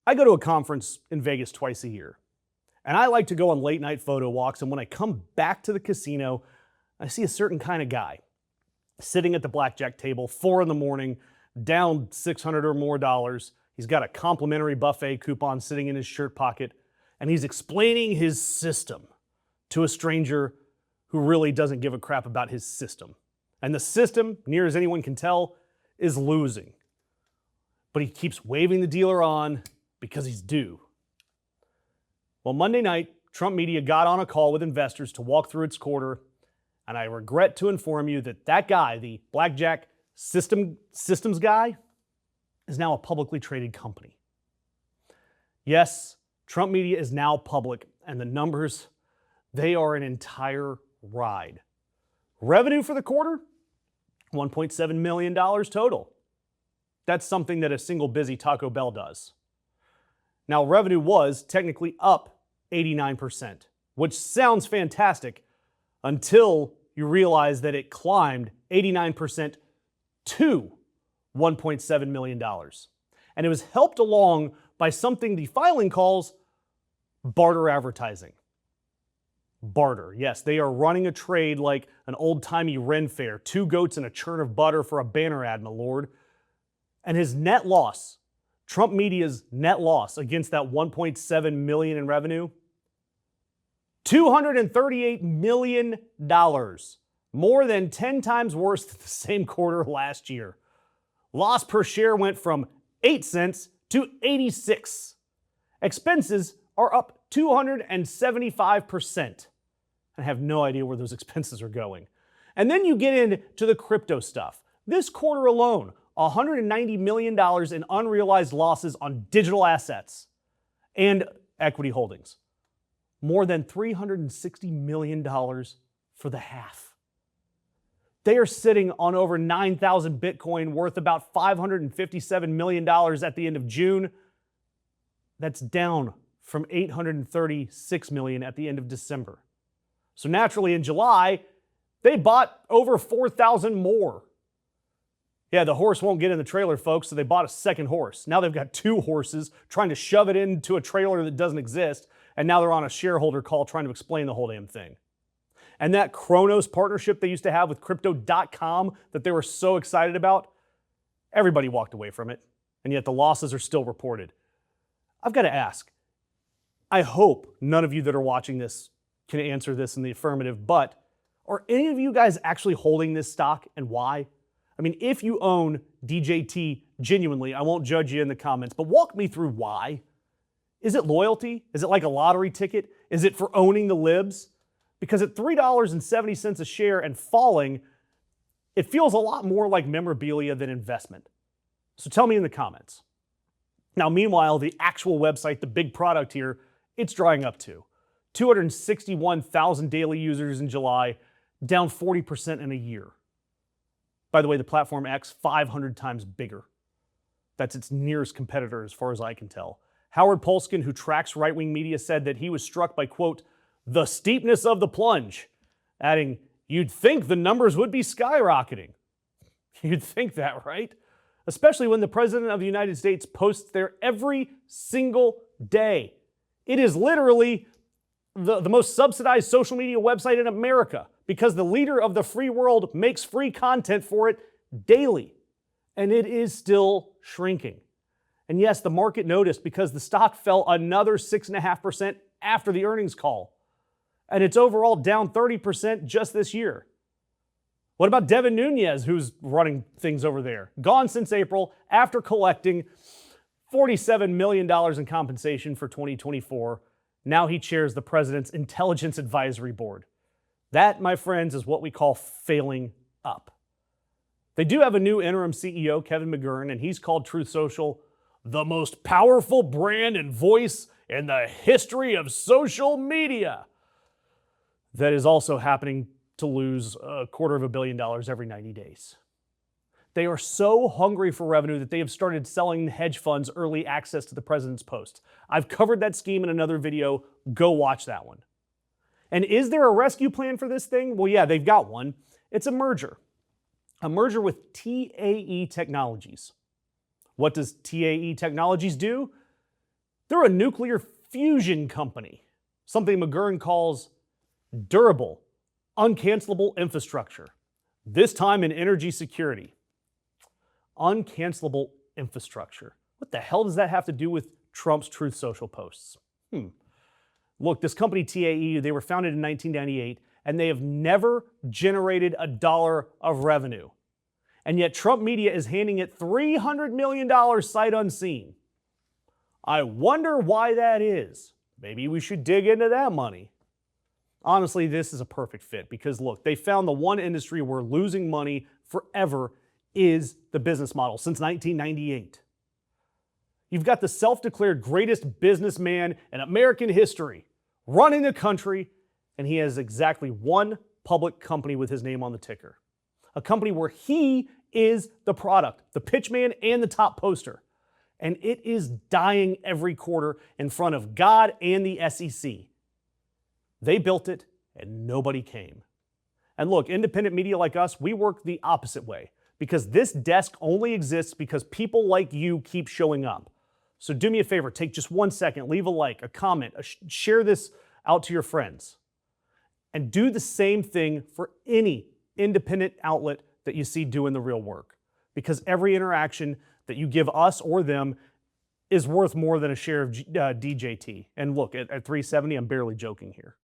I go to a conference in Vegas twice a year, and I like to go on late night photo walks, and when I come back to the casino, I see a certain kind of guy sitting at the blackjack table, 4 in the morning, down $600 or more dollars. He's got a complimentary buffet coupon sitting in his shirt pocket, and he's explaining his system to a stranger who really doesn't give a crap about his system. And the system, near as anyone can tell, is losing. But he keeps waving the dealer on because he's due. Well, Monday night, Trump Media got on a call with investors to walk through its quarter, and I regret to inform you that that guy, the blackjack systems guy, is now a publicly traded company. Yes, Trump Media is now public, and the numbers, they are an entire ride. Revenue for the quarter, $1.7 million total. That's something that a single busy Taco Bell does. Now, revenue was technically up 89%, which sounds fantastic until you realize that it climbed 89% to $1.7 million. And it was helped along by something the filing calls barter advertising. Barter, yes, they are running a trade like an old-timey Ren fair, 2 goats and a churn of butter for a banner ad, my lord. And his net loss, Trump Media's net loss against that $1.7 million in revenue, $238 million, more than 10 times worse than the same quarter last year. Loss per share went from 8 cents to 86. Expenses are up 275%. I have no idea where those expenses are going. And then you get into the crypto stuff. This quarter alone, $190 million in unrealized losses on digital assets and equity holdings. More than $360 million for the half. They are sitting on over 9,000 Bitcoin worth about $557 million at the end of June. That's down from $836 million at the end of December. So naturally in July, they bought over 4,000 more. Yeah, the horse won't get in the trailer, folks, so they bought a second horse. Now they've got 2 horses trying to shove it into a trailer that doesn't exist, and now they're on a shareholder call trying to explain the whole damn thing. And that Kronos partnership they used to have with Crypto.com that they were so excited about, everybody walked away from it, and yet the losses are still reported. I've got to ask, I hope none of you that are watching this can answer this in the affirmative, but are any of you guys actually holding this stock, and why? I mean, if you own DJT genuinely, I won't judge you in the comments, but walk me through why. Is it loyalty? Is it like a lottery ticket? Is it for owning the libs? Because at $3.70 a share and falling, it feels a lot more like memorabilia than investment. So tell me in the comments. Now, meanwhile, the actual website, the big product here, it's drying up too. 261,000 daily users in July, down 40% in a year. By the way, the platform X, 500 times bigger. That's its nearest competitor as far as I can tell. Howard Polskin, who tracks right-wing media, said that he was struck by, quote, the steepness of the plunge, adding, you'd think the numbers would be skyrocketing. You'd think that, right? Especially when the President of the United States posts there every single day. It is literally the most subsidized social media website in America because the leader of the free world makes free content for it daily. And it is still shrinking. And yes, the market noticed because the stock fell another 6.5% after the earnings call. And it's overall down 30% just this year. What about Devin Nunes, who's running things over there? Gone since April after collecting $47 million in compensation for 2024. Now he chairs the president's Intelligence Advisory Board. That, my friends, is what we call failing up. They do have a new interim CEO, Kevin McGurn, and he's called Truth Social the most powerful brand and voice in the history of social media. That is also happening to lose $250 million every 90 days. They are so hungry for revenue that they have started selling hedge funds early access to the president's post. I've covered that scheme in another video. Go watch that one. And is there a rescue plan for this thing? Well, yeah, they've got one. It's a merger with TAE Technologies. What does TAE Technologies do? They're a nuclear fusion company, something McGurn calls durable, uncancelable infrastructure, this time in energy security. Uncancelable infrastructure. What the hell does that have to do with Trump's Truth Social posts? Look, this company TAE, they were founded in 1998, and they have never generated a dollar of revenue. And yet Trump media is handing it $300 million sight unseen. I wonder why that is. Maybe we should dig into that money. Honestly, this is a perfect fit because look, they found the one industry where losing money forever is the business model since 1998. You've got the self-declared greatest businessman in American history running the country, and he has exactly one public company with his name on the ticker. A company where he is the product, the pitchman and the top poster. And it is dying every quarter in front of God and the SEC. They built it and nobody came. And look, independent media like us, we work the opposite way because this desk only exists because people like you keep showing up. So do me a favor, take just 1 second, leave a like, a comment, share this out to your friends. And do the same thing for any independent outlet that you see doing the real work. Because every interaction that you give us or them is worth more than a share of DJT. And look, at 370, I'm barely joking here.